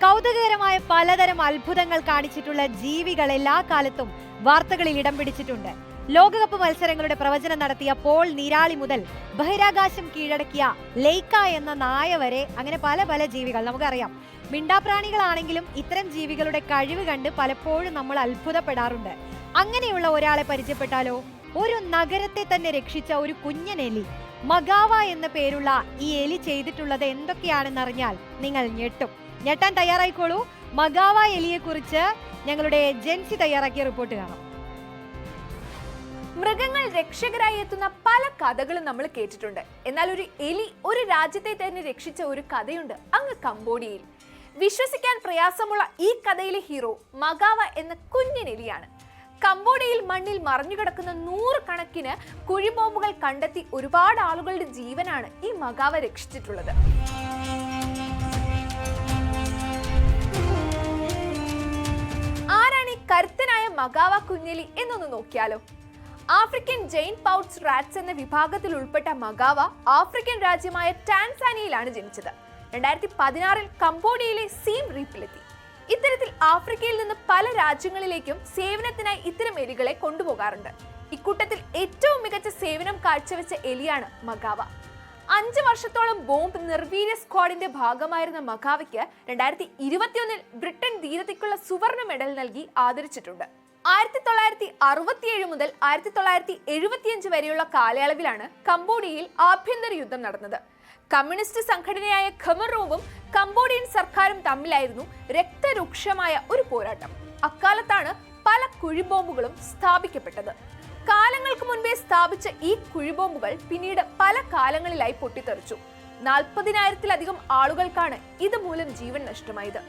കൗതുകകരമായ പലതരം അത്ഭുതങ്ങൾ കാണിച്ചിട്ടുള്ള ജീവികൾ എല്ലാ കാലത്തും വാർത്തകളിൽ ഇടം പിടിച്ചിട്ടുണ്ട്. ലോകകപ്പ് മത്സരങ്ങളുടെ പ്രവചനം നടത്തിയ പോൾ നീരാളി മുതൽ ബഹിരാകാശം കീഴടക്കിയ ലെയ്ക്ക എന്ന നായ വരെ അങ്ങനെ പല പല ജീവികൾ നമുക്കറിയാം. മിണ്ടാപ്രാണികളാണെങ്കിലും ഇത്തരം ജീവികളുടെ കഴിവ് കണ്ട് പലപ്പോഴും നമ്മൾ അത്ഭുതപ്പെടാറുണ്ട്. അങ്ങനെയുള്ള ഒരാളെ പരിചയപ്പെട്ടാലോ? ഒരു നഗരത്തെ തന്നെ രക്ഷിച്ച ഒരു കുഞ്ഞൻ എലി. മഗാവ എന്ന പേരുള്ള ഈ എലി ചെയ്തിട്ടുള്ളത് എന്തൊക്കെയാണെന്നറിഞ്ഞാൽ നിങ്ങൾ ഞെട്ടാൻ തയ്യാറായിക്കോളൂ. മഗാവ എലിയെ കുറിച്ച് ഞങ്ങളുടെ ജെൻസി തയ്യാറാക്കിയ റിപ്പോർട്ട് കാണാം. മൃഗങ്ങൾ രക്ഷകരായി എത്തുന്ന പല കഥകളും നമ്മൾ കേട്ടിട്ടുണ്ട്. എന്നാൽ ഒരു എലി ഒരു രാജ്യത്തെ തന്നെ രക്ഷിച്ച ഒരു കഥയുണ്ട് അങ്ങ് കംബോഡിയയിൽ. വിശ്വസിക്കാൻ പ്രയാസമുള്ള ഈ കഥയിലെ ഹീറോ മഗാവ എന്ന കുഞ്ഞൻ എലിയാണ്. കംബോഡിയയിൽ മണ്ണിൽ മറഞ്ഞുകിടക്കുന്ന 100 കണക്കിന് കുഴിബോംബുകൾ കണ്ടെത്തി ഒരുപാട് ആളുകളുടെ ജീവനാണ് ഈ മഗാവ രക്ഷിച്ചിട്ടുള്ളത്. ആരാണ് ഈ കരുത്തനായ മഗാവ കുഞ്ഞെലി എന്നൊന്ന് നോക്കിയാലോ? ആഫ്രിക്കൻ ജെയിൻ പൗട്സ് റാറ്റ്സ് എന്ന വിഭാഗത്തിൽ ഉൾപ്പെട്ട മഗാവ ആഫ്രിക്കൻ രാജ്യമായ ടാൻസാനിയയിലാണ് ജനിച്ചത്. 2016 കംബോഡിയയിലെ സീം റീപ്പിലെത്തി. ഇത്തരത്തിൽ ആഫ്രിക്കയിൽ നിന്ന് പല രാജ്യങ്ങളിലേക്കും സേവനത്തിനായി ഇത്തരം എലികളെ കൊണ്ടുപോകാറുണ്ട്. ഇക്കൂട്ടത്തിൽ ഏറ്റവും മികച്ച സേവനം കാഴ്ചവെച്ച എലിയാണ് മഗാവ. 5 വർഷത്തോളം ബോംബ് നിർവീര്യ സ്ക്വാഡിന്റെ ഭാഗമായിരുന്ന മഗാവയ്ക്ക് 2021 ബ്രിട്ടൻ ധീരതയ്ക്കുള്ള സുവർണ മെഡൽ നൽകി ആദരിച്ചിട്ടുണ്ട്. 1967 മുതൽ 1975 വരെയുള്ള കാലയളവിലാണ് കംബോഡിയയിൽ ആഭ്യന്തര യുദ്ധം നടന്നത്. കമ്മ്യൂണിസ്റ്റ് സംഘടനയായ ഖമറോവും കംബോഡിയൻ സർക്കാരും തമ്മിലായിരുന്നു രക്തരൂക്ഷമായ ഒരു പോരാട്ടം. അക്കാലത്താണ് പല കുഴിബോംബുകളും സ്ഥാപിക്കപ്പെട്ടത്. കാലങ്ങൾക്ക് മുൻപേ സ്ഥാപിച്ച ഈ കുഴിബോംബുകൾ പിന്നീട് പല കാലങ്ങളിലായി പൊട്ടിത്തെറിച്ചു. 40,000-ലധികം ആളുകൾക്കാണ് ഇതുമൂലം ജീവൻ നഷ്ടമായത്.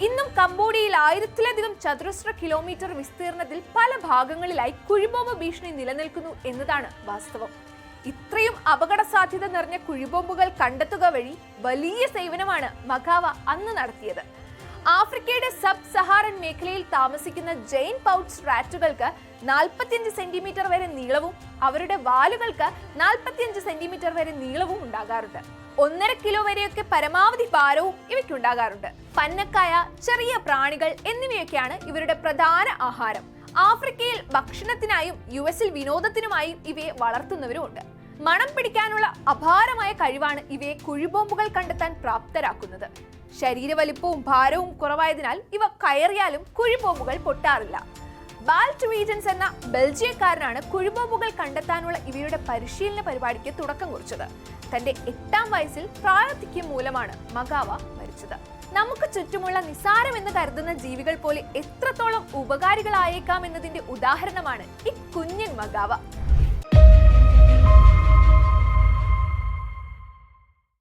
ഇന്നും കംബോഡിയയിൽ 1000-ലധികം ചതുരശ്ര കിലോമീറ്റർ വിസ്തീർണത്തിൽ പല ഭാഗങ്ങളിലായി കുഴിബോംബ് ഭീഷണി നിലനിൽക്കുന്നു എന്നതാണ് വാസ്തവം. ഇത്രയും അപകട സാധ്യത നിറഞ്ഞ കുഴിബോംബുകൾ കണ്ടെത്തുക വഴി വലിയ സേവനമാണ് മഗാവ അന്ന് നടത്തിയത്. ആഫ്രിക്കയുടെ സബ് സഹാറൻ മേഖലയിൽ താമസിക്കുന്ന ജെയിൻ പൗട്സ് റാറ്റുകൾക്ക് 45 സെന്റിമീറ്റർ വരെ നീളവും അവരുടെ വാലുകൾക്ക് 45 സെന്റിമീറ്റർ വരെ നീളവും ഉണ്ടാകാറുണ്ട്. 1.5 കിലോ വരെയൊക്കെ പരമാവധി ഭാരവും ഇവയ്ക്കുണ്ടാകാറുണ്ട്. പന്നക്കായ, ചെറിയ പ്രാണികൾ എന്നിവയൊക്കെയാണ് ഇവരുടെ പ്രധാന ആഹാരം. ആഫ്രിക്കയിൽ ഭക്ഷണത്തിനായും യുഎസിൽ വിനോദത്തിനുമായും ഇവയെ വളർത്തുന്നവരുമുണ്ട്. മണം പിടിക്കാനുള്ള അപാരമായ കഴിവാണ് ഇവയെ കുഴിബോംബുകൾ കണ്ടെത്താൻ പ്രാപ്തരാക്കുന്നത്. ശരീരവലിപ്പവും ഭാരവും കുറവായതിനാൽ ഇവ കയറിയാലും കുഴിബോംബുകൾ പൊട്ടാറില്ല. ബാൽറ്റ് വീജൻസ് എന്ന ബെൽജിയക്കാരനാണ് കുഴിബോംബുകൾ കണ്ടെത്താനുള്ള ഇവയുടെ പരിശീലന പരിപാടിക്ക് തുടക്കം കുറിച്ചത്. തന്റെ 8ാം വയസ്സിൽ പ്രായാധിക്യം മൂലമാണ് മഗാവ മരിച്ചത്. നമുക്ക് ചുറ്റുമുള്ള നിസാരമെന്ന് കരുതുന്ന ജീവികൾ പോലെ എത്രത്തോളം ഉപകാരികളായേക്കാം എന്നതിന്റെ ഉദാഹരണമാണ് ഈ കുഞ്ഞൻ മഗാവ.